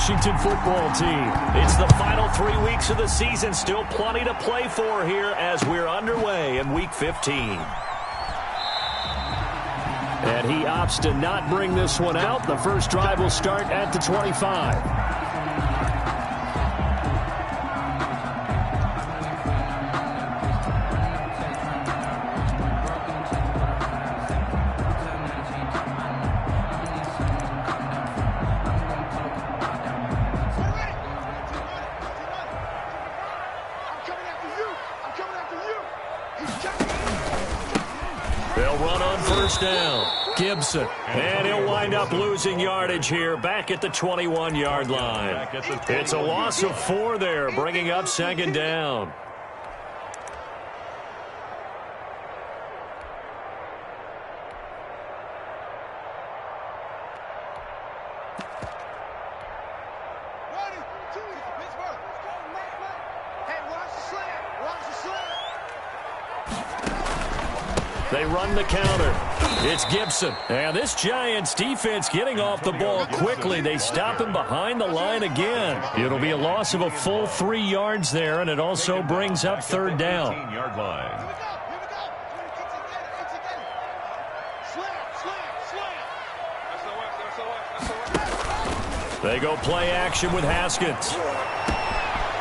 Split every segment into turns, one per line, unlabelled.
Washington football team. It's the final 3 weeks of the season. Still plenty to play for here as we're underway in Week 15. And he opts to not bring this one out. The first drive will start at the 25. They'll run on first down. Gibson. And he'll wind up losing yardage here back at the 21-yard line. It's a loss of 4 there, bringing up second down. They run the counter. It's Gibson. And this Giants defense getting off the ball quickly. They stop him behind the line again. It'll be a loss of a full 3 yards there, and it also brings up third down. They go play action with Haskins.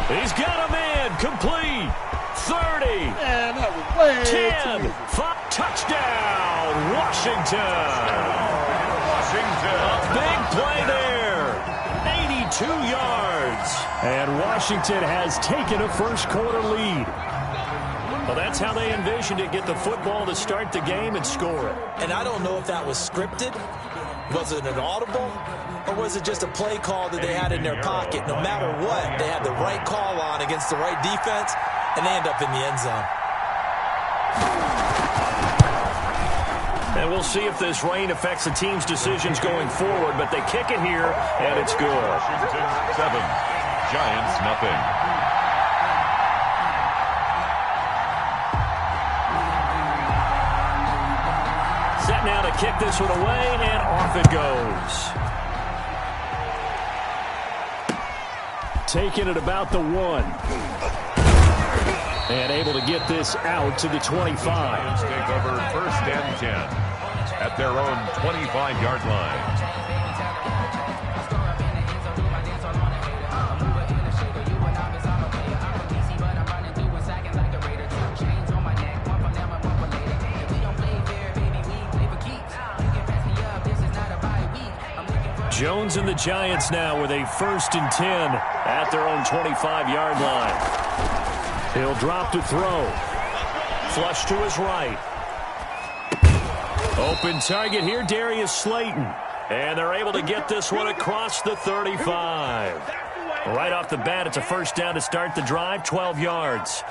He's got a man. Complete. 30.
Man, that was way
10. 5. Touchdown. Washington. A big play there. 82 yards. And Washington has taken a first-quarter lead. Well, that's how they envisioned it. Get the football to start the game and score it.
And I don't know if that was scripted. Was it an audible? Or was it just a play call that they had in their pocket? No matter what, they had the right call on against the right defense, and they end up in the end zone.
And we'll see if this rain affects the team's decisions going forward, but they kick it here, and it's good.
Washington 7, Giants nothing.
Set now to kick this one away, and off it goes. Taking it about the 1. And able to get this out to the 25.
Giants take over first and 10 at their own 25-yard line.
Jones and the Giants now with a first and 10 at their own 25-yard line. He'll drop to throw. Flush to his right. Open target here, Darius Slayton. And they're able to get this one across the 35. Right off the bat, it's a first down to start the drive, 12 yards.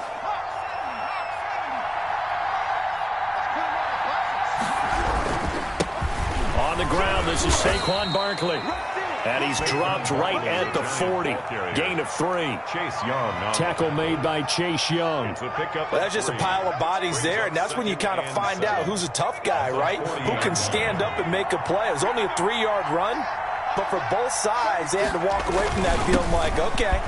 On the ground, this is Saquon Barkley. And he's dropped right at the 40. Gain of 3. Tackle made by Chase Young.
Well, that's just a pile of bodies there, and that's when you kind of find out who's a tough guy, right? Who can stand up and make a play. It was only a 3-yard run, but for both sides, they had to walk away from that feeling like, okay,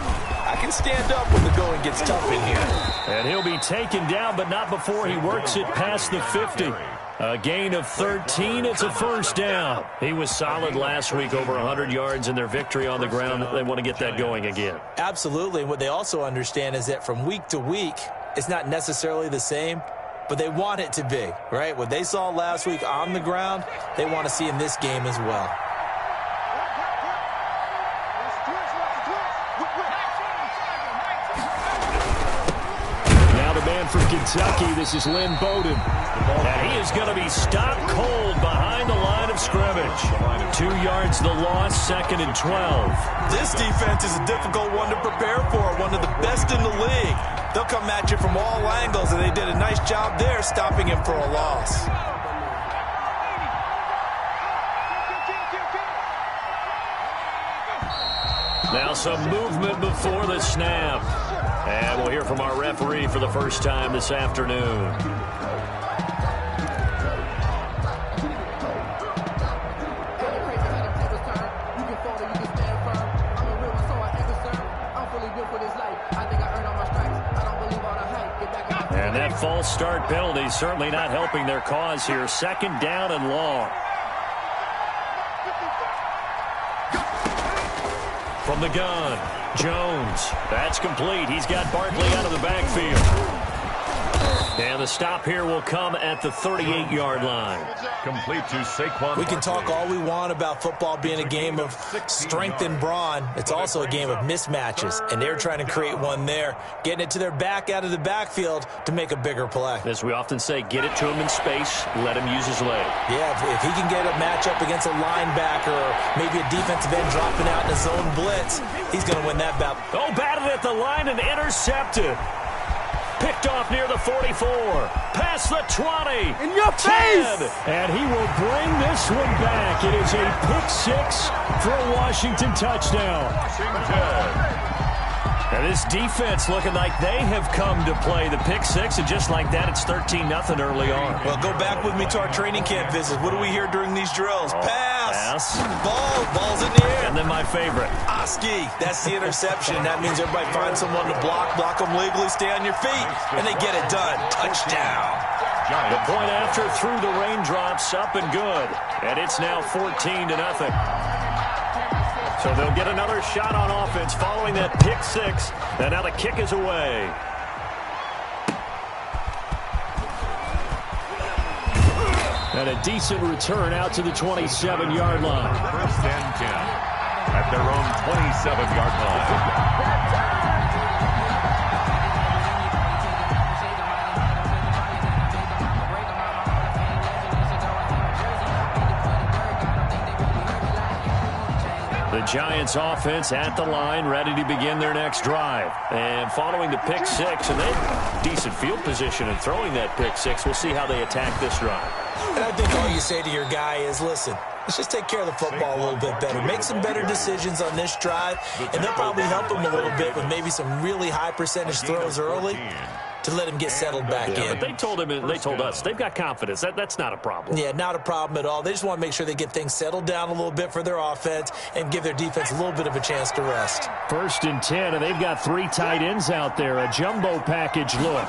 I can stand up when the going gets tough in here.
And he'll be taken down, but not before he works it past the 50. A gain of 13. It's a first down. He was solid last week, over 100 yards in their victory on the ground. They want to get that going again.
Absolutely. And what they also understand is that from week to week, it's not necessarily the same, but they want it to be, right? What they saw last week on the ground, they want to see in this game as well.
Now the man from Kentucky, this is Lynn Bowden. And he is going to be stopped cold behind the line of scrimmage. 2 yards the loss, second and 12.
This defense is a difficult one to prepare for, one of the best in the league. They'll come at you from all angles, and they did a nice job there stopping him for a loss.
Now some movement before the snap. And we'll hear from our referee for the first time this afternoon. that false start penalty certainly not helping their cause here. Second down and long. From the gun, Jones. That's complete. He's got Barkley out of the backfield. And the stop here will come at the 38-yard line.
Complete to Saquon.
We can talk all we want about football being a game of strength and brawn. It's also a game of mismatches, and they're trying to create one there, getting it to their back out of the backfield to make a bigger play.
As we often say, get it to him in space, let him use his leg.
Yeah, if he can get a matchup against a linebacker or maybe a defensive end dropping out in a zone blitz, he's going to win that battle.
Oh, batted at the line and intercepted. Picked off near the 44. Past the 20.
In your
10.
face!
And he will bring this one back. It is a pick six for a Washington touchdown.
Washington.
And this defense looking like they have come to play the pick six. And just like that, it's 13-0 early on.
Well, go back with me to our training camp visit. What do we hear during these drills? Pass. Ball's in the air.
And then my favorite.
Oski, that's the interception. That means everybody finds someone to block them legally, stay on your feet, and they get it done. Touchdown.
The point after through the raindrops, up and good. And it's now 14-0. So they'll get another shot on offense following that pick six. And now the kick is away. And a decent return out to the 27-yard line.
First and 10 at their own 27-yard line.
The Giants offense at the line, ready to begin their next drive. And following the pick six, and they have decent field position in throwing that pick six. We'll see how they attack this drive.
And I think all you say to your guy is, listen, let's just take care of the football a little bit better. Make some better decisions on this drive, and they'll probably help him a little bit with maybe some really high percentage throws early to let him get settled back in.
But they told him, and they told us, they've got confidence. That's not a problem.
Yeah, not a problem at all. They just want to make sure they get things settled down a little bit for their offense and give their defense a little bit of a chance to rest.
First and 10, and they've got three tight ends out there. A jumbo package look.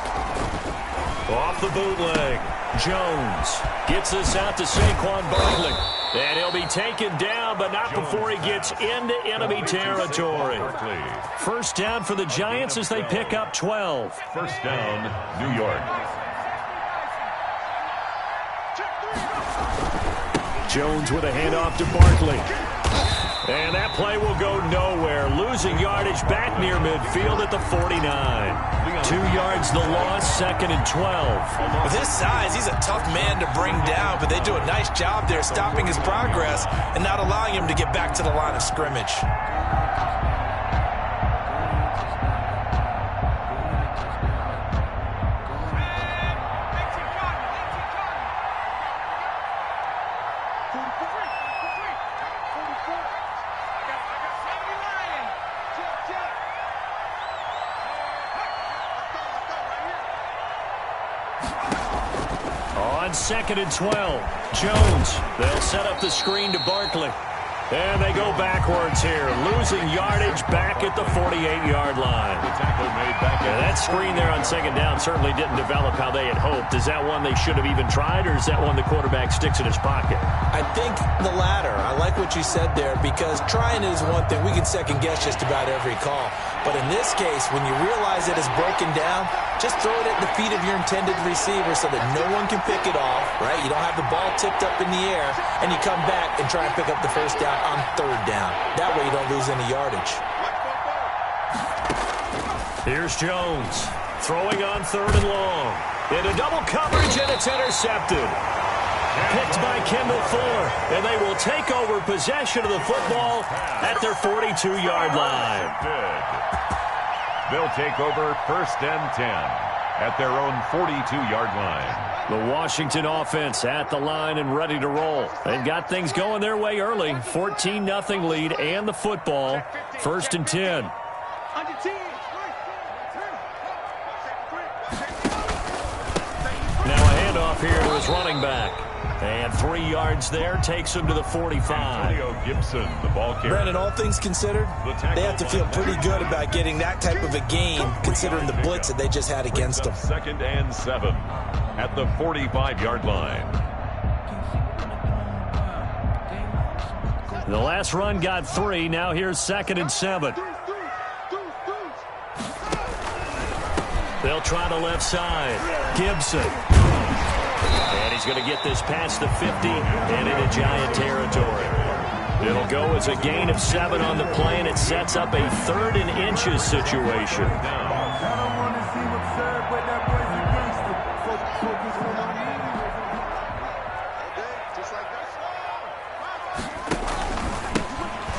Off the bootleg. Jones gets this out to Saquon Barkley. And he'll be taken down, but not before he gets into enemy territory. First down for the Giants as they pick up 12.
First down, New York.
Jones with a handoff to Barkley. And that play will go nowhere. Losing yardage back near midfield at the 49. 2 yards the loss, second and 12.
With his size, he's a tough man to bring down, but they do a nice job there stopping his progress and not allowing him to get back to the line of scrimmage.
On second and 12, Jones. They'll set up the screen to Barkley. And they go backwards here, losing yardage back at the 48-yard line. And that screen there on second down certainly didn't develop how they had hoped. Is that one they should have even tried, or is that one the quarterback sticks in his pocket?
I think the latter. I like what you said there, because trying is one thing. We can second-guess just about every call. But in this case, when you realize it is broken down, just throw it at the feet of your intended receiver so that no one can pick it off, right? You don't have the ball tipped up in the air, and you come back and try and pick up the first down on third down. That way you don't lose any yardage.
Here's Jones throwing on third and long. Into double coverage, and it's intercepted. Picked by Kendall Fuller, and they will take over possession of the football at their 42-yard line.
They'll take over first and 10 at their own 42-yard line.
The Washington offense at the line and ready to roll. They've got things going their way early. 14-0 lead and the football. First and 10. Now a handoff here to his running back. And 3 yards there takes him to the 45.
Gibson, the ball carrier.
Brandon, all things considered, they have to feel pretty good about getting that type of a gain, considering the blitz that they just had against them.
2nd and 7 at the 45-yard line.
The last run got 3. Now here's 2nd and 7. They'll try the left side. Gibson. And he's going to get this past the 50 and into Giant territory. It'll go as a gain of 7 on the play, and it sets up a 3rd and inches situation.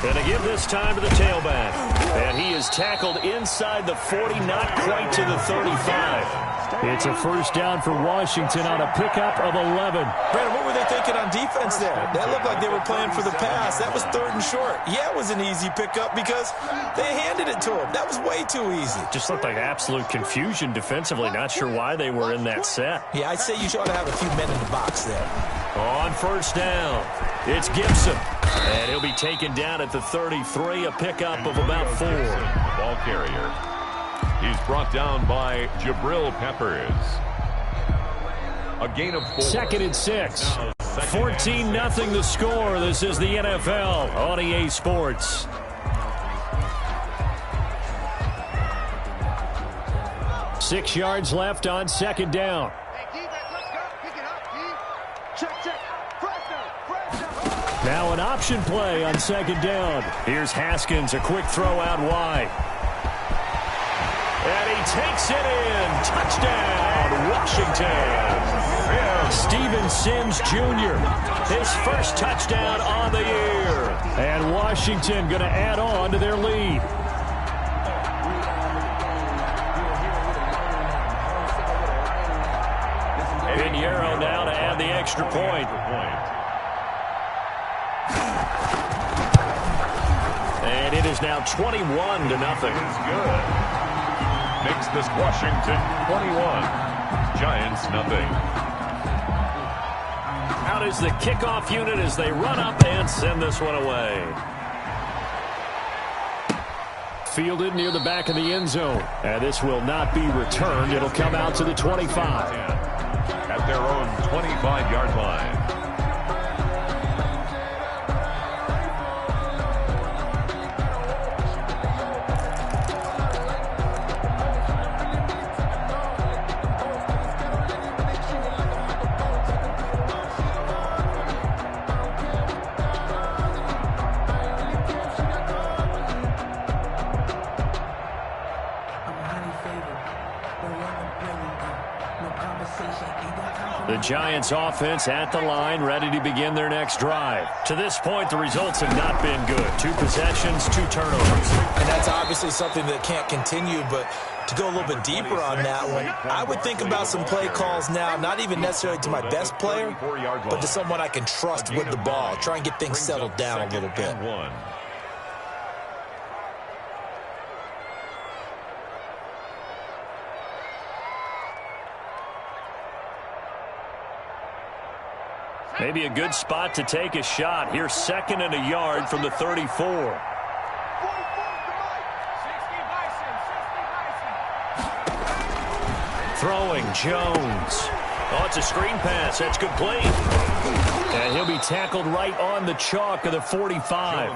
And to give this time to the tailback. And he is tackled inside the 40, not quite to the 35. It's a first down for Washington on a pickup of 11.
Brandon, what were they thinking on defense there? That looked like they were playing for the pass. That was 3rd and short. Yeah, it was an easy pickup because they handed it to him. That was way too easy.
Just looked like absolute confusion defensively. Not sure why they were in that set.
Yeah, I'd say you ought to have a few men in the box there.
On first down, it's Gibson. And he'll be taken down at the 33, a pickup of about 4.
The ball carrier. He's brought down by Jabril Peppers. A gain of 4.
2nd and 6. 14-0 the score. This is the NFL on EA Sports. Six yards left on 2nd down. Now an option play on 2nd down. Here's Haskins, a quick throw out wide. And he takes it in. Touchdown, Washington. Steven Sims Jr., his first touchdown on the year. And Washington going to add on to their lead. Pinheiro now to add the extra point. And it is now 21-0.
Good. Makes this Washington 21. Giants nothing.
Out is the kickoff unit as they run up and send this one away. Fielded near the back of the end zone. And this will not be returned. It'll come out to the 25.
At their own 25-yard line.
The Giants offense at the line, ready to begin their next drive. To this point, the results have not been good. 2 possessions, 2 turnovers.
And that's obviously something that can't continue, but to go a little bit deeper on that one, I would think about some play calls now, not even necessarily to my best player, but to someone I can trust with the ball. Try and get things settled down a little bit.
Maybe a good spot to take a shot. Here's 2nd and a yard from the 34. Throwing, Jones. Oh, it's a screen pass. That's complete. And he'll be tackled right on the chalk of the 45.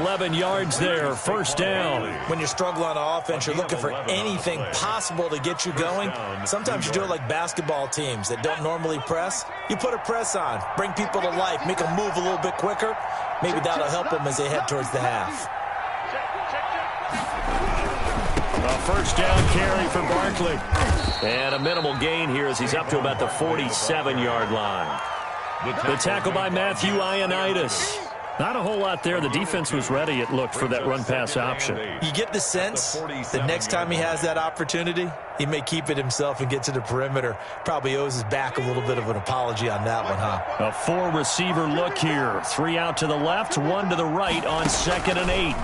11 yards there, first down.
When you're struggling on offense, you're looking for anything possible to get you going. Sometimes you do it like basketball teams that don't normally press. You put a press on, bring people to life, make them move a little bit quicker. Maybe that'll help them as they head towards the half.
A first down carry for Barkley. And a minimal gain here as he's up to about the 47-yard line. The tackle by Matthew Ioannidis. Not a whole lot there. The defense was ready, it looked, for that run-pass option.
You get the sense that next time he has that opportunity, he may keep it himself and get to the perimeter. Probably owes his back a little bit of an apology on that one, huh?
A 4-receiver look here. 3 out to the left, 1 to the right on 2nd and 8.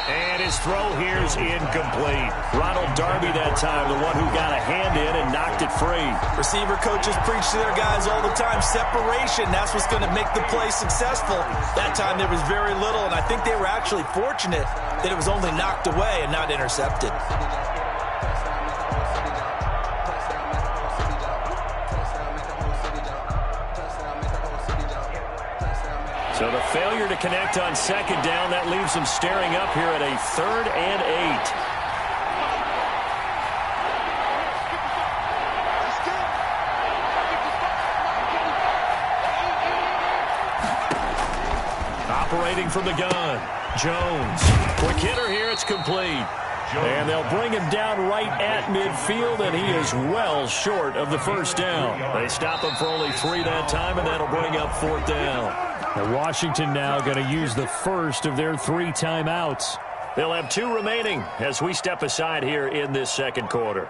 And His throw here's incomplete. Ronald Darby that time, the one who got a hand in and knocked it free.
Receiver coaches preach to their guys all the time. Separation, that's what's going to make the play successful. That time there was very little, and I think they were actually fortunate that it was only knocked away and not intercepted.
So the failure to connect on second down, that leaves them staring up here at a 3rd and 8. Operating from the gun, Jones. Quick hitter here, it's complete. And they'll bring him down right at midfield, and he is well short of the first down. They stop him for only 3 that time, and that'll bring up 4th down.
Now Washington now going to use the first of their 3 timeouts.
They'll have 2 remaining as we step aside here in this second quarter.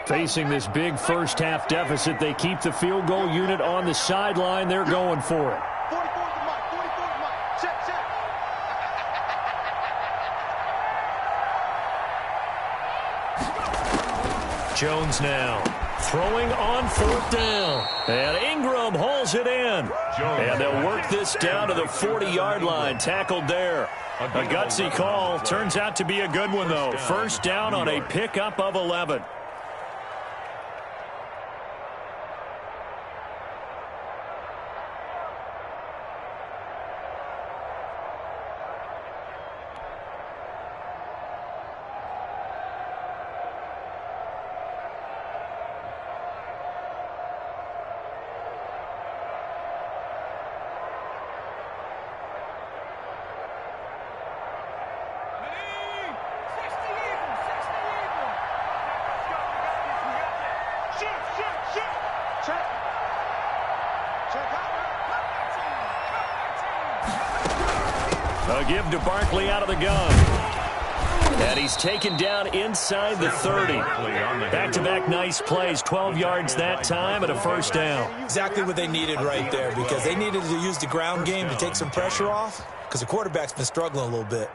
Facing this big first-half deficit, they keep the field goal unit on the sideline. They're going for it.
Jones now throwing on 4th down. And Ingram hauls it in. And they'll work this down to the 40-yard line. Tackled there. A gutsy call. Turns out to be a good one, though. First down on a pickup of 11. A give to Barkley out of the gun. And he's taken down inside the 30. Back-to-back nice plays, 12 yards that time and a first down.
Exactly what they needed right there, because they needed to use the ground game to take some pressure off, because the quarterback's been struggling a little bit.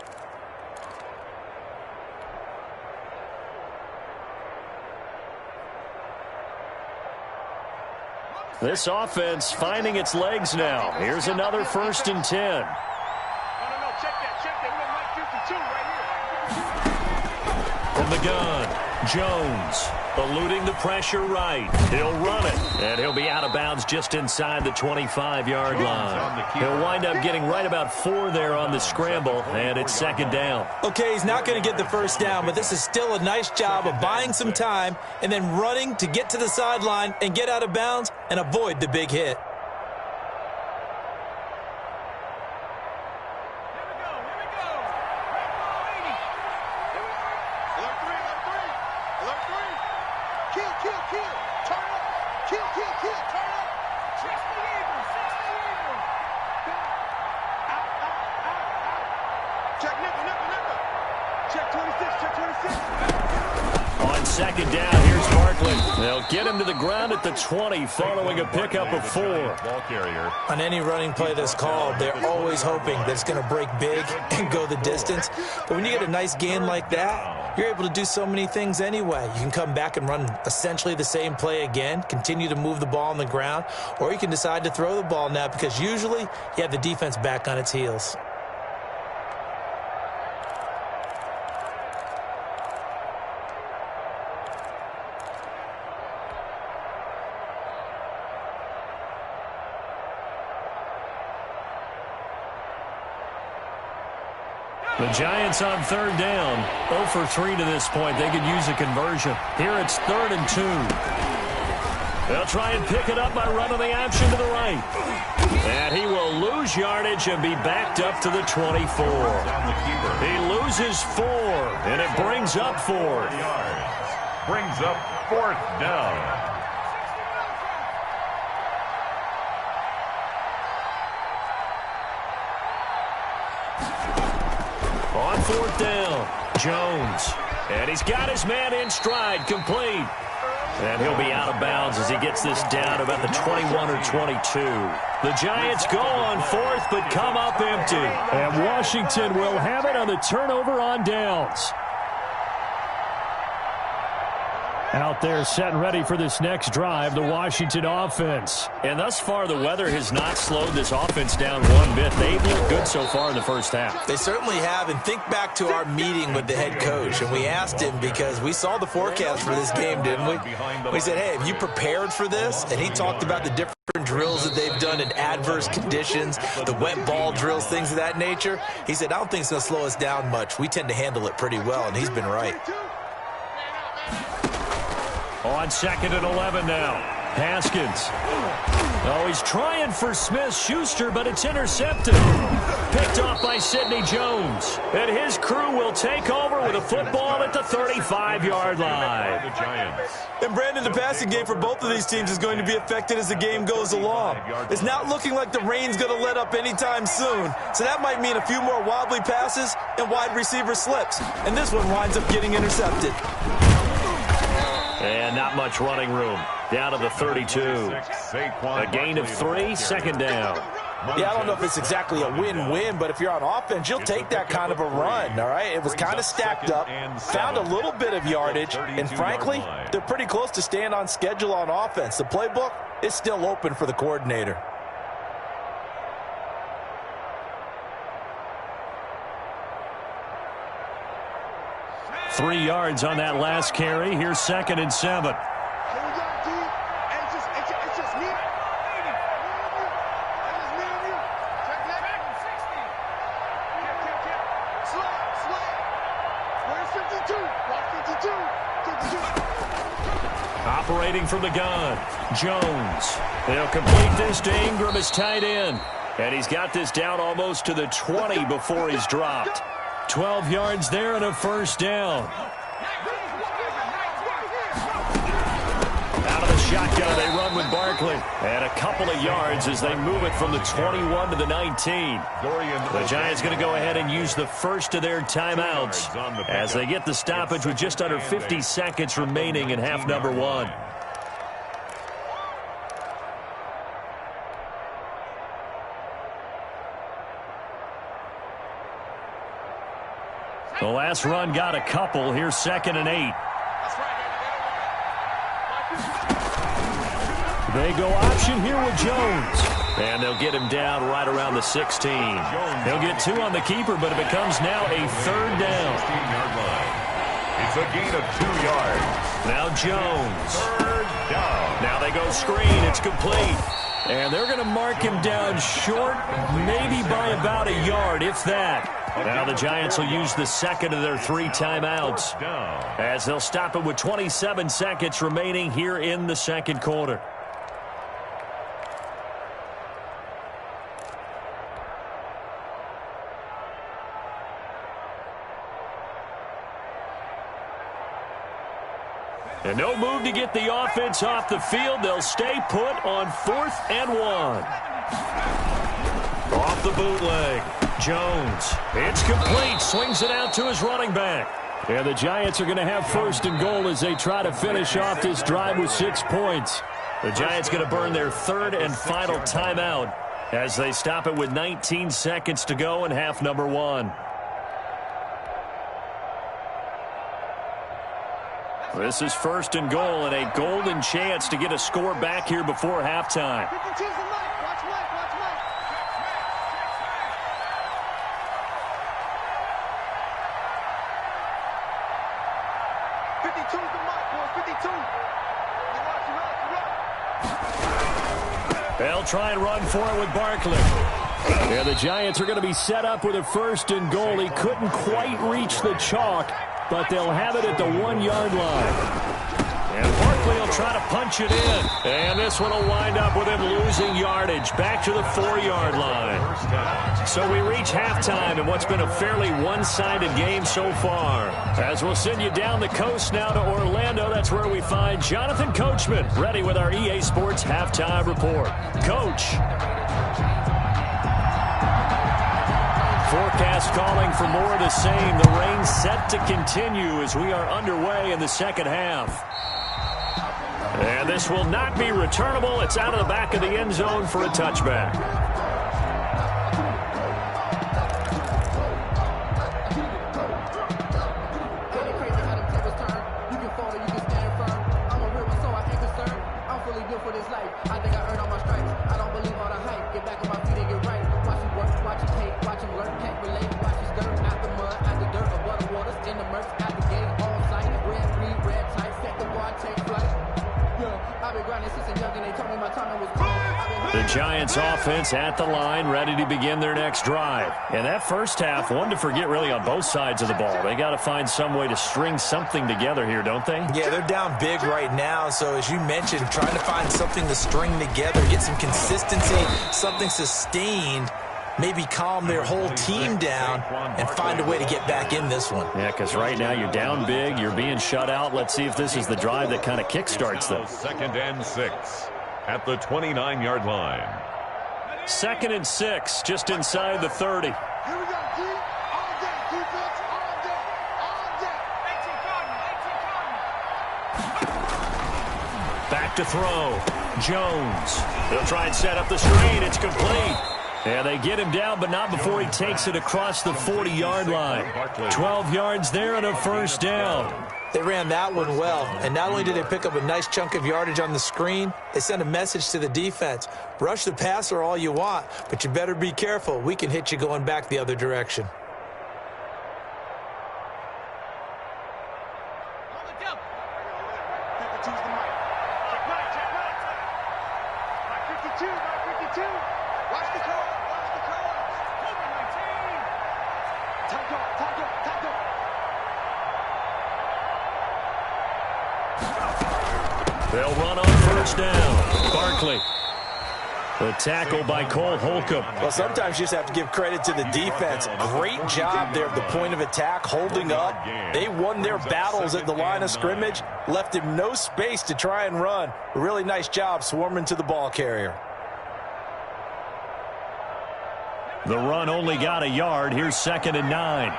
This offense finding its legs now. Here's another 1st and 10. From the gun, Jones eluding the pressure right. He'll run it, and he'll be out of bounds just inside the 25-yard line. He'll wind up getting right about 4 there on the scramble, and it's 2nd down.
Okay, he's not going to get the first down, but this is still a nice job of buying some time and then running to get to the sideline and get out of bounds and avoid the big hit.
On 2nd down, here's Barkley. They'll get him to the ground at the 20 following a pickup of 4.
On any running play that's called, they're always hoping that it's going to break big and go the distance. But when you get a nice gain like that, you're able to do so many things anyway. You can come back and run essentially the same play again, continue to move the ball on the ground, or you can decide to throw the ball now because usually you have the defense back on its heels.
The Giants on 3rd down, 0 for 3 to this point. They could use a conversion. Here it's 3rd and 2. They'll try and pick it up by running the option to the right. And he will lose yardage and be backed up to the 24. He loses 4, and it brings up 4.
Brings up 4th down.
On 4th down, Jones. And he's got his man in stride, complete. And he'll be out of bounds as he gets this down to about the 21 or 22. The Giants go on fourth but come up empty. And Washington will have it on the turnover on downs. Out there set and ready for this next drive, the Washington offense. And thus far, the weather has not slowed this offense down one bit. They've looked good so far in the first half.
They certainly have, and think back to our meeting with the head coach, and we asked him because we saw the forecast for this game, didn't we? We said, hey, have you prepared for this? And he talked about the different drills that they've done in adverse conditions, the wet ball drills, things of that nature. He said, I don't think it's going to slow us down much. We tend to handle it pretty well, and he's been right.
On 2nd and 11 now. Haskins. Oh, he's trying for Smith-Schuster, but it's intercepted. Picked off by Sidney Jones. And his crew will take over with a football at the 35-yard line.
And Brandon, the passing game for both of these teams is going to be affected as the game goes along. It's not looking like the rain's going to let up anytime soon. So that might mean a few more wobbly passes and wide receiver slips. And this one winds up getting intercepted.
And not much running room. Down to the 32. A gain of 3, second down.
Yeah, I don't know if it's exactly a win-win, but if you're on offense, you'll take that kind of a run, all right? It was kind of stacked up, found a little bit of yardage, and frankly, they're pretty close to staying on schedule on offense. The playbook is still open for the coordinator.
Three yards on that last carry. Here's 2nd and 7. Operating from the gun, Jones. They'll complete this to Ingram as tight end. And he's got this down almost to the 20 before he's dropped. 12 yards there and a first down. Out of the shotgun, they run with Barkley. And a couple of yards as they move it from the 21 to the 19. The Giants going to go ahead and use the first of their timeouts as they get the stoppage with just under 50 seconds remaining in half number 1. The last run got a couple. Here's 2nd and 8. They go option here with Jones. And they'll get him down right around the 16. He'll get 2 on the keeper, but it becomes now a third down.
It's a gain of 2 yards.
Now Jones.
Third down.
Now they go screen. It's complete. And they're going to mark him down short, maybe by about a yard, if that. Now the Giants will use the second of their 3 timeouts as they'll stop it with 27 seconds remaining here in the second quarter. And no move to get the offense off the field. They'll stay put on 4th and 1. Off the bootleg. Jones. It's complete. Swings it out to his running back. And the Giants are going to have 1st and goal as they try to finish off this drive with 6 points. The Giants going to burn their 3rd and final timeout as they stop it with 19 seconds to go in half number 1. This is 1st and goal and a golden chance to get a score back here before halftime. They'll try and run for it with Barkley. Yeah, the Giants are going to be set up with a 1st and goal. He couldn't quite reach the chalk, but they'll have it at the 1-yard line. And Barkley will try to punch it in. And this one will wind up with him losing yardage back to the 4-yard line. So we reach halftime in what's been a fairly one-sided game so far. As we'll send you down the coast now to Orlando, that's where we find Jonathan Coachman ready with our EA Sports Halftime Report. Coach. Forecast calling for more of the same. The rain set to continue as we are underway in the second half. And this will not be returnable. It's out of the back of the end zone for a touchback. The Giants offense at the line, ready to begin their next drive. And that first half, one to forget really on both sides of the ball. They got to find some way to string something together here, don't they?
Yeah, they're down big right now. So as you mentioned, trying to find something to string together, get some consistency, something sustained, maybe calm their whole team down and find a way to get back in this one.
Yeah, because right now you're down big, you're being shut out. Let's see if this is the drive that kind of kickstarts them.
2nd and 6 at the 29-yard line.
2nd and 6, just inside the 30.
Here we go, D. All day, defense, all day, all day.
18 Back to throw. Jones. They'll try and set up the screen. It's complete. Yeah, they get him down, but not before he takes it across the 40-yard line. 12 yards there and a first down.
They ran that one well, and not only did they pick up a nice chunk of yardage on the screen, they sent a message to the defense. Rush the passer all you want, but you better be careful. We can hit you going back the other direction.
They'll run on first down. Barkley. The tackle by Cole Holcomb.
Well, sometimes you just have to give credit to the defense. Great job there at the point of attack, holding up. They won their battles at the line of scrimmage, left him no space to try and run. A really nice job swarming to the ball carrier.
The run only got a yard. Here's 2nd and 9.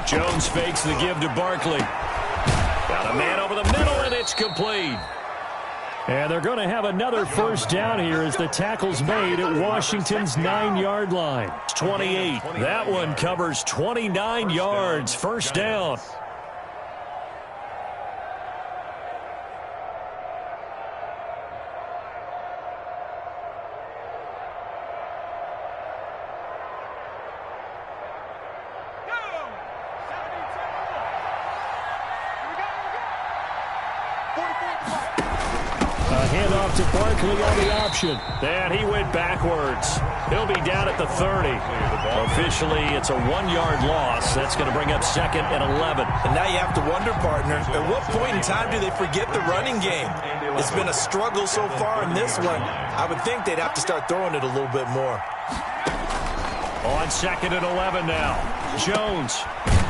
Jones fakes the give to Barkley. Got a man over the middle, and it's complete. And they're going to have another first down here as the tackle's made at Washington's 9-yard line. 28. That one covers 29 yards. First down. Handoff to Barkley on the option. And he went backwards. He'll be down at the 30. Officially, it's a 1-yard loss. That's going to bring up 2nd and 11.
And now you have to wonder, partner, at what point in time do they forget the running game? It's been a struggle so far in this one. I would think they'd have to start throwing it a little bit more.
On 2nd and 11 now. Jones.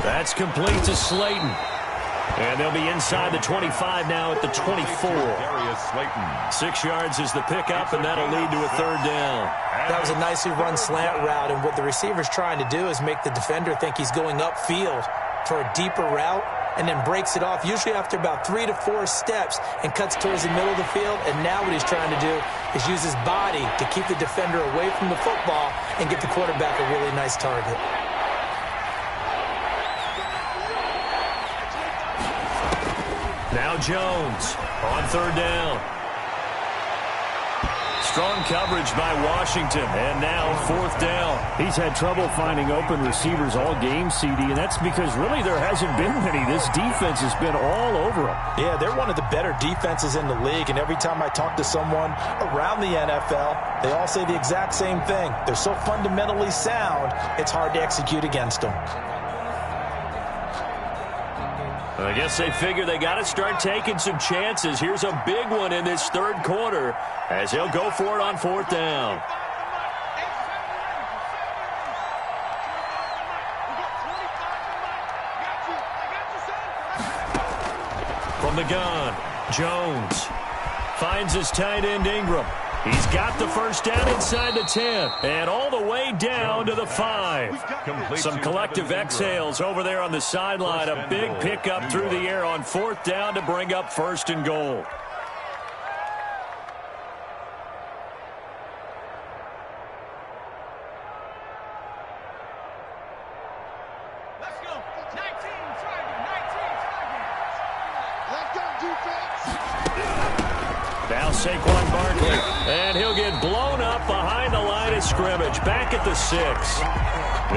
That's complete to Slayton. And they'll be inside the 25 now at the 24. 6 yards is the pickup, and that'll lead to a third down.
That was a nicely run slant route, and what the receiver's trying to do is make the defender think he's going upfield for a deeper route, and then breaks it off, usually after about 3 to 4 steps, and cuts towards the middle of the field. And now what he's trying to do is use his body to keep the defender away from the football and get the quarterback a really nice target.
Now Jones on third down. Strong coverage by Washington, and now fourth down. He's had trouble finding open receivers all game, CD, and that's because really there hasn't been many. This defense has been all over them.
Yeah, they're one of the better defenses in the league, and every time I talk to someone around the NFL, they all say the exact same thing. They're so fundamentally sound, it's hard to execute against them.
I guess they figure they got to start taking some chances. Here's a big one in this third quarter as he'll go for it on fourth down. From the gun, Jones finds his tight end Ingram. He's got the first down inside the 10 and all the way down to the 5. Some collective exhales over there on the sideline. A big pickup through the air on 4th down to bring up 1st and goal. Now Saquon Barkley, and he'll get blown up behind the line of scrimmage, back at the 6.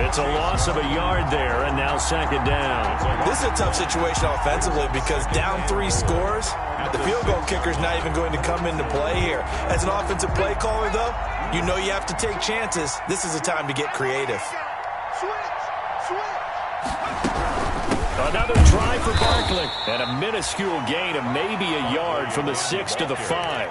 It's a loss of a yard there, and now 2nd down.
This is a tough situation offensively because down 3 scores, the field goal kicker's not even going to come into play here. As an offensive play caller, though, you know you have to take chances. This is a time to get creative.
Another try for Barkley, and a minuscule gain of maybe a yard from the 6 to the 5.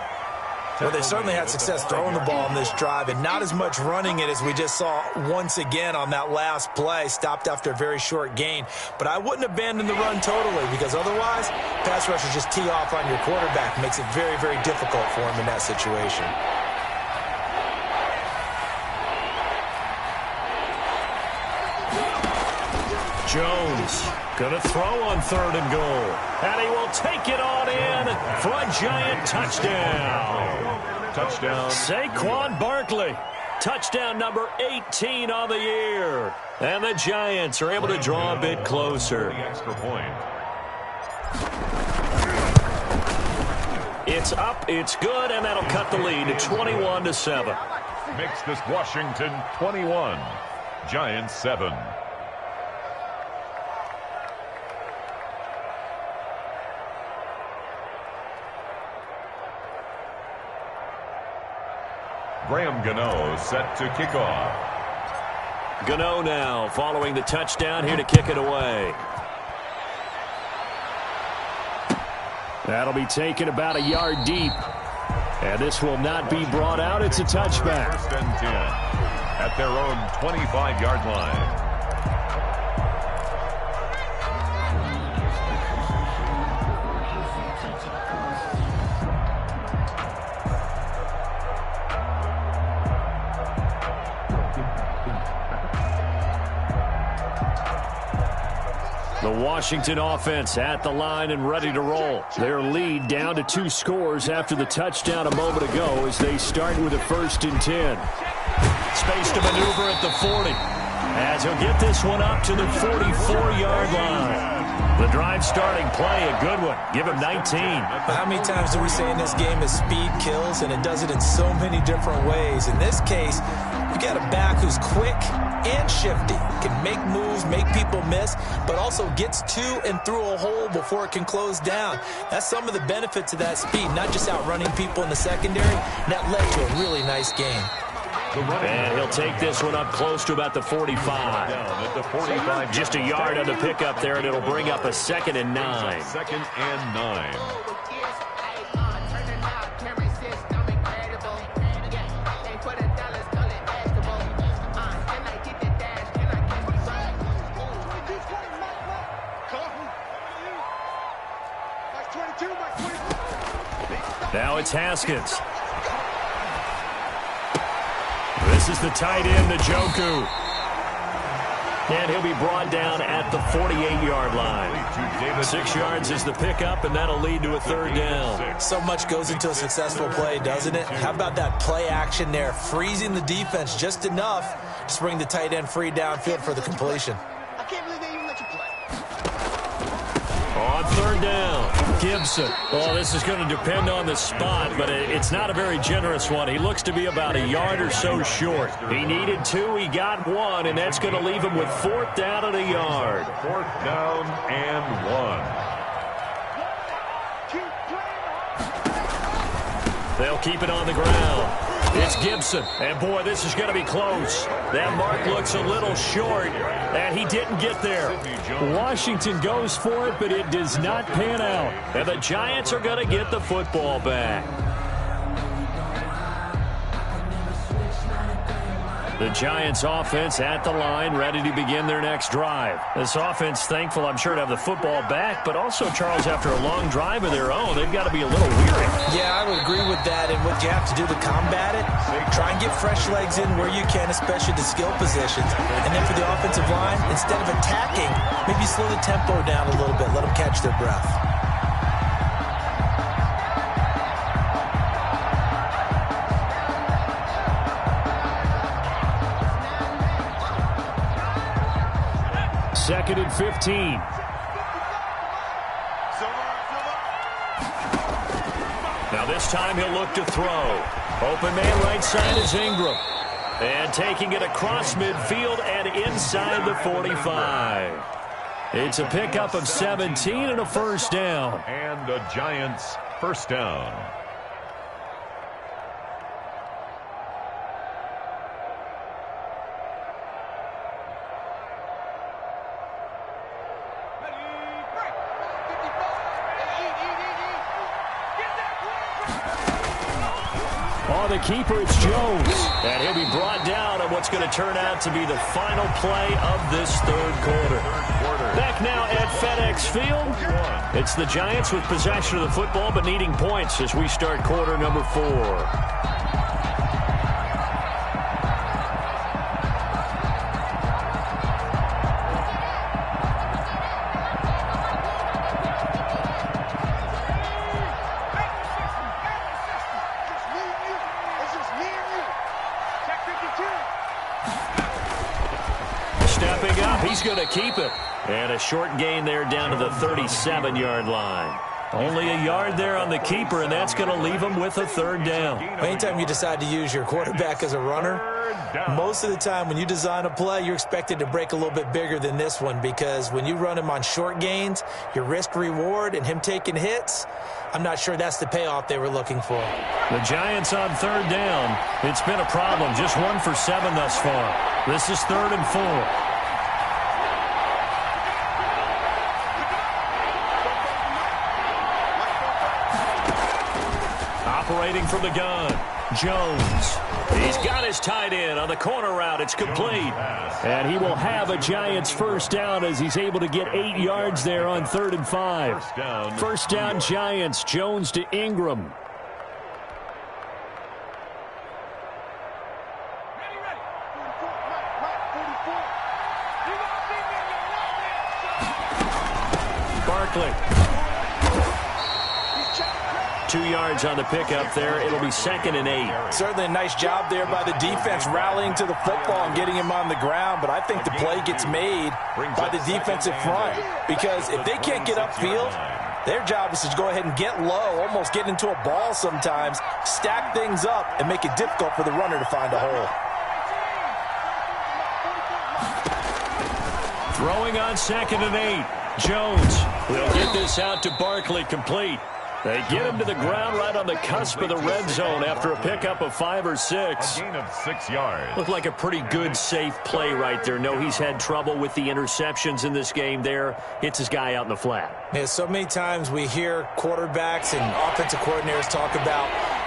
Well, they certainly had success throwing the ball on this drive, and not as much running it as we just saw once again on that last play, stopped after a very short gain. But I wouldn't abandon the run totally, because otherwise, pass rushers just tee off on your quarterback. Makes it very, very difficult for him in that situation.
Jones gonna throw on 3rd and goal, and he will take it on in for a giant touchdown.
Touchdown.
Saquon Barkley, touchdown number 18 on the year, and the Giants are able to draw a bit closer.
The extra point.
It's up, it's good, and that'll cut the lead to 21-7.
Makes this Washington 21, Giants 7. Graham Gano set to kick off.
Gano now following the touchdown here to kick it away. That'll be taken about a yard deep. And this will not be brought out. It's a touchback.
1st and 10 at their own 25-yard line.
The Washington offense at the line and ready to roll. Their lead down to 2 scores after the touchdown a moment ago as they start with a 1st and 10. Space to maneuver at the 40 as he'll get this one up to the 44-yard line. The drive starting play, a good one. Give him 19.
How many times do we say in this game is speed kills, and it does it in so many different ways. In this case, you got a back who's quick and shifty, can make moves, make people miss, but also gets to and through a hole before it can close down. That's some of the benefits of that speed, not just outrunning people in the secondary. That led to a really nice game.
And he'll take this one up close to about the 45. Just a yard on the pickup there, and it'll bring up a 2nd and 9.
2nd and 9.
Now it's Haskins. This is the tight end, Njoku. And he'll be brought down at the 48-yard line. 6 yards is the pickup, and that'll lead to a 3rd down.
So much goes into a successful play, doesn't it? How about that play action there, freezing the defense just enough to bring the tight end free downfield for the completion.
I can't believe they even let you play.
On 3rd down, Gibson. Oh, this is going to depend on the spot, but it's not a very generous one. He looks to be about a yard or so short. He needed 2, he got 1, and that's going to leave him with 4th down and a yard.
4th down and 1.
They'll keep it on the ground. It's Gibson, and boy, this is going to be close. That mark looks a little short, and he didn't get there. Washington goes for it, but it does not pan out. And the Giants are going to get the football back. The Giants offense at the line, ready to begin their next drive. This offense, thankful, I'm sure, to have the football back, but also, Charles, after a long drive of their own, they've got to be a little weary.
Yeah, I would agree with that, and what you have to do to combat it, try and get fresh legs in where you can, especially the skill positions. And then for the offensive line, instead of attacking, maybe slow the tempo down a little bit, let them catch their breath.
Second and 15.
Now this time he'll look to throw. Open man right side is Ingram. And taking it across midfield and inside the 45. It's a pickup of 17 and a first down.
And the Giants first down.
On the keeper, it's Jones.
And he'll be brought down on what's going to turn out to be the final play of this third quarter. Back now at FedEx Field. It's the Giants with possession of the football but needing points as we start quarter number 4. Stepping up, he's going to keep it. And a short gain there down to the 37-yard line. Only a yard there on the keeper, and that's going to leave him with a third down.
Anytime you decide to use your quarterback as a runner, most of the time when you design a play, you're expected to break a little bit bigger than this one, because when you run him on short gains, your risk-reward and him taking hits, I'm not sure that's the payoff they were looking for.
The Giants on third down. It's been a problem. Just 1 for 7 thus far. This is 3rd and 4. Operating from the gun, Jones. He's got his tight end on the corner route. It's complete.
And he will have a Giants first down as he's able to get 8 yards there on 3rd and 5. First down, Giants. Jones to Ingram. Barkley.
2 yards on the pickup there. It'll be 2nd and 8.
Certainly a nice job there by the defense rallying to the football and getting him on the ground, but I think the play gets made by the defensive front, because if they can't get upfield, their job is to go ahead and get low, almost get into a ball sometimes, stack things up, and make it difficult for the runner to find a hole.
Throwing on 2nd and 8. Jones will get this out to Barkley, complete. They get him to the ground right on the cusp of the red zone after a pickup of 5 or 6.
A gain of 6 yards.
Looked like a pretty good, safe play right there. No, he's had trouble with the interceptions in this game there. Hits his guy out in the flat.
Yeah, so many times we hear quarterbacks and offensive coordinators talk about,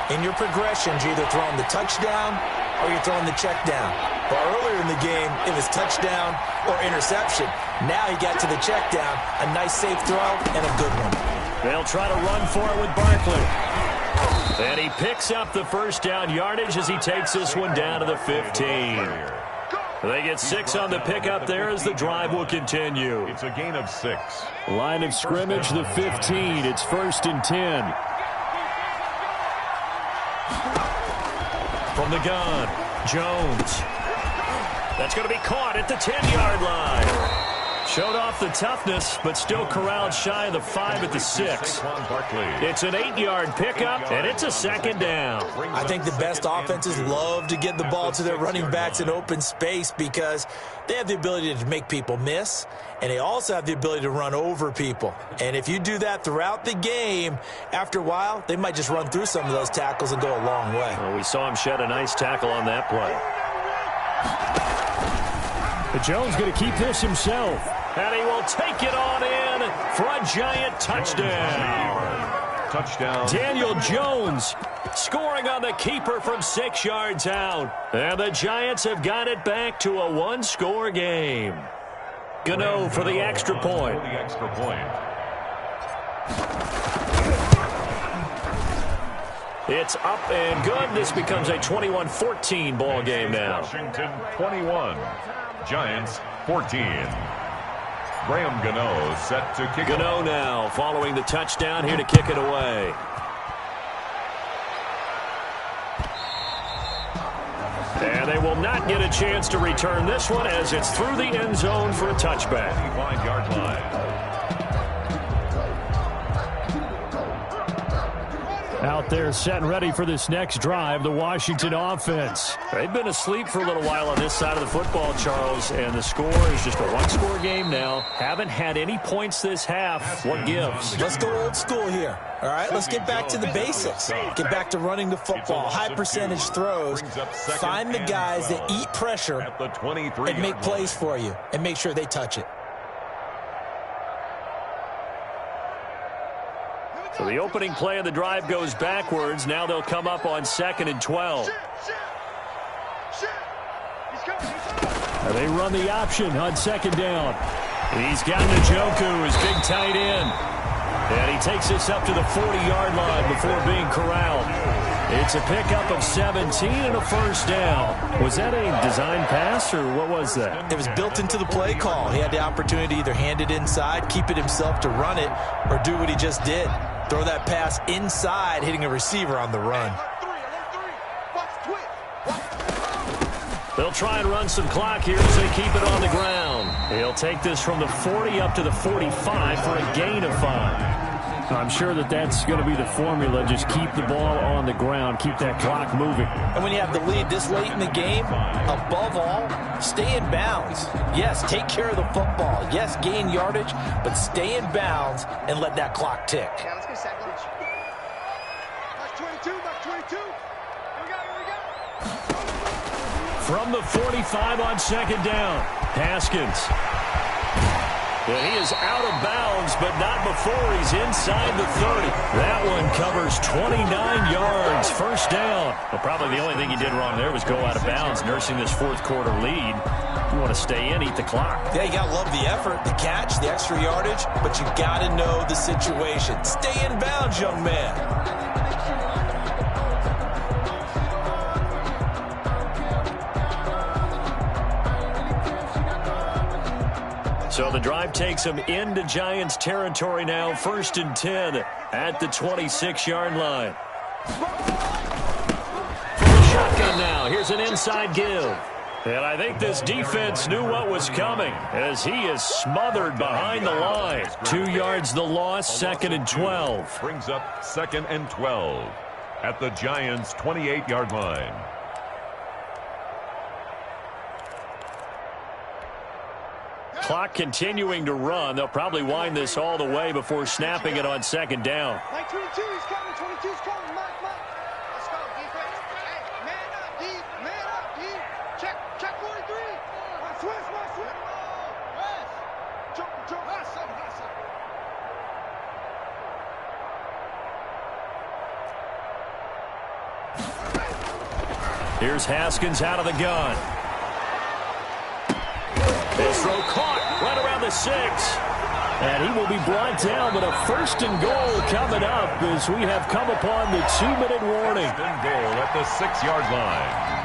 in your progressions, you're either throwing the touchdown or you're throwing the check down. But earlier in the game, it was touchdown or interception. Now he got to the check down. A nice, safe throw and a good one.
They'll try to run for it with Barkley. And he picks up the first down yardage as he takes this one down to the 15. They get 6 on the pickup there as the drive will continue.
It's a gain of 6.
Line of scrimmage, the 15. It's 1st and 10.
From the gun, Jones. That's going to be caught at the 10-yard line. Showed off the toughness, but still corralled shy of the 5 at the 6. It's an 8-yard pickup, and it's a 2nd down.
I think the best offenses love to get the ball to their running backs in open space because they have the ability to make people miss, and they also have the ability to run over people. And if you do that throughout the game, after a while, they might just run through some of those tackles and go a long way.
Well, we saw him shed a nice tackle on that play.
But Jones going to keep this himself.
And he will take it on in for a Giant touchdown.
Touchdown.
Daniel Jones scoring on the keeper from 6 yards out. And the Giants have got it back to a one-score game. Gano for the extra point. It's up and good. This becomes a 21-14 ball game now.
Washington 21, Giants 14. Graham Gano set to kick.
Gano now following the touchdown here to kick it away. And they will not get a chance to return this one as it's through the end zone for a touchback.
5-yard line.
Out there set and ready for this next drive, the Washington offense.
They've been asleep for a little while on this side of the football, Charles, and the score is just a one-score game now. Haven't had any points this half. What gives?
Let's go old school here. All right, let's get back to the basics. Get back to running the football, high percentage throws. Find the guys that eat pressure and make plays for you and make sure they touch it.
So the opening play of the drive goes backwards. Now they'll come up on 2nd and 12.
And they run the option on 2nd down.
He's got Njoku, his big tight end. And he takes this up to the 40-yard line before being corralled. It's a pickup of 17 and a first down. Was that a design pass, or what was that?
It was built into the play call. He had the opportunity to either hand it inside, keep it himself to run it, or do what he just did. Throw that pass inside, hitting a receiver on the run.
They'll try and run some clock here as they keep it on the ground. He'll take this from the 40 up to the 45 for a gain of 5.
I'm sure that's going to be the formula. Just keep the ball on the ground. Keep that clock moving.
And when you have the lead this late in the game, above all, stay in bounds. Yes, take care of the football. Yes, gain yardage, but stay in bounds and let that clock tick.
Yeah, let's get a second. March 22, March 22. Here we go.
From the 45 on 2nd down, Haskins. Well, he is out of bounds, but not before he's inside the 30. That one covers 29 yards, first down. Well, probably the only thing he did wrong there was go out of bounds, nursing this fourth-quarter lead. You want to stay in, eat the clock.
Yeah, you got to love the effort, the catch, the extra yardage, but you got to know the situation. Stay in bounds, young man.
So the drive takes them into Giants territory now, 1st and 10 at the 26-yard line. For the shotgun now, here's an inside give. And I think this defense knew what was coming as he is smothered behind the line. 2 yards the loss, 2nd and 12.
Brings up 2nd and 12 at the Giants' 28-yard line.
Clock continuing to run. They'll probably wind this all the way before snapping it on 2nd down.
Mike 22, he's coming. 22's coming. Mike. Let's go, defense. Hey, man up, D. Man up, D. Check 43. Switch. West. Jump. Hustle.
Here's Haskins out of the gun. This throw caught right around the 6.
And he will be brought down, but a 1st and goal coming up as we have come upon the 2-minute warning.
1st and goal at the 6-yard line.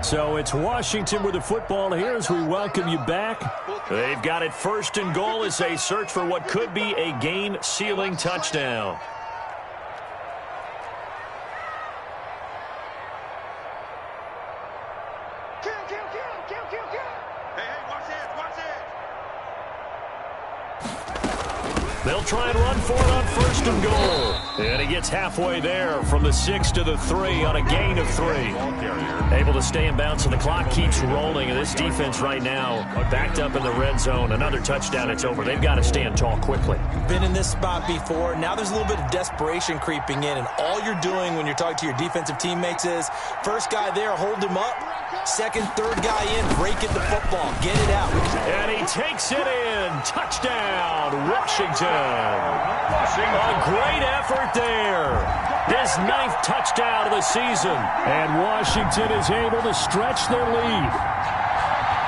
So it's Washington with the football here as we welcome you back.
They've got it 1st and goal as they search for what could be a game-sealing touchdown.
Kill. Hey, watch this.
They'll try and run for it on first and goal. And he gets halfway there from the 6 to the 3 on a gain of 3. Able to stay in bounds, and the clock keeps rolling. And this defense right now backed up in the red zone. Another touchdown, it's over. They've got to stand tall quickly.
Been in this spot before. Now there's a little bit of desperation creeping in. And all you're doing when you're talking to your defensive teammates is, first guy there, hold him up. Second, third guy in, break it the football. Get it out.
And he takes it in. Touchdown, Washington. A great effort there. His 9th touchdown of the season. And Washington is able to stretch their lead.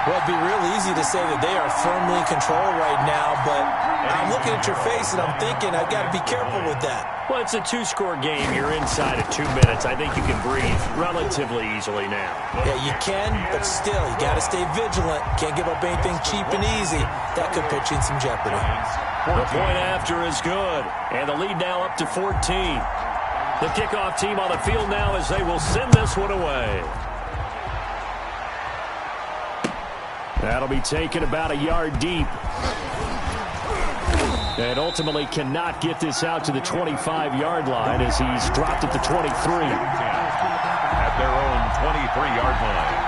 Well, it'd be real easy to say that they are firmly in control right now, but I'm looking at your face and I'm thinking I've got to be careful with that.
Well, it's a 2-score game. You're inside of 2 minutes. I think you can breathe relatively easily now.
Yeah, you can, but still, you got to stay vigilant. Can't give up anything cheap and easy. That could put you in some jeopardy.
The point after is good, and the lead now up to 14. The kickoff team on the field now as they will send this one away. That'll be taken about a yard deep. And ultimately cannot get this out to the 25-yard line as he's dropped at the 23.
At their own 23-yard line.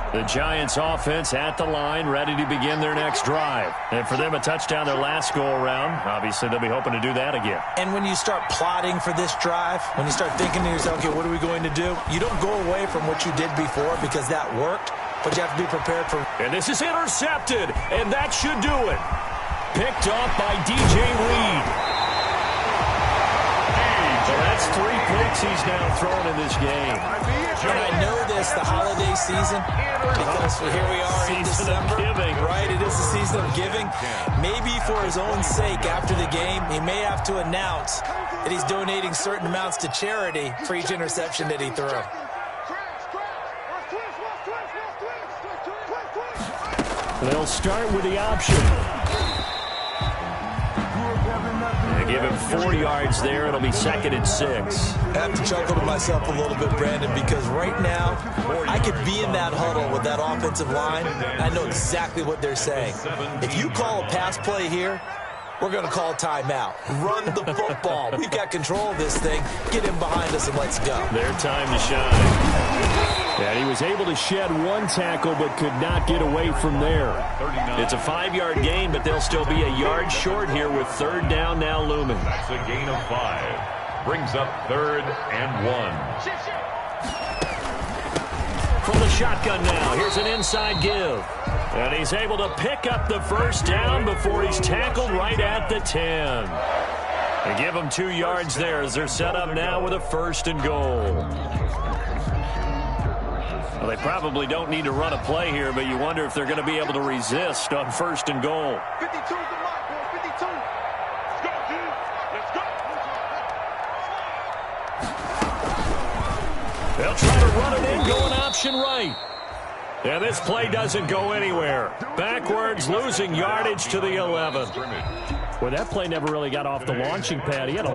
The Giants offense at the line, ready to begin their next drive. And for them, a touchdown their last go-around. Obviously, they'll be hoping to do that again.
And when you start plotting for this drive, when you start thinking to yourself, okay, what are we going to do? You don't go away from what you did before because that worked, but you have to be prepared for...
And this is intercepted, and that should do it. Picked off by DJ Reed. So that's 3 picks he's now thrown in this game.
And I know this, the holiday season, because here we are in December, right? It is the season of giving. Maybe for his own sake, after the game, he may have to announce that he's donating certain amounts to charity for each interception that he threw.
They'll start with the option. They give him 4 yards there. It'll be 2nd and 6.
I have to chuckle to myself a little bit, Brandon, because right now I could be in that huddle with that offensive line. I know exactly what they're saying. If you call a pass play here, we're going to call timeout. Run the football. We've got control of this thing. Get him behind us and let's go.
Their time to shine. And he was able to shed 1 tackle but could not get away from there. It's a 5-yard gain, but they'll still be a yard short here with 3rd down now looming.
That's a gain of 5. Brings up 3rd and 1.
From the shotgun now, here's an inside give. And he's able to pick up the 1st down before he's tackled right at the 10. And give him 2 yards there as they're set up now with a 1st and goal. Well, they probably don't need to run a play here, but you wonder if they're going to be able to resist on 1st and goal.
52 is the mark, boys. 52. Let's go, dude. Let's go.
They'll try to run it in, going option right. And this play doesn't go anywhere. Backwards, losing yardage to the 11.
Well, that play never really got off the launching pad. He had a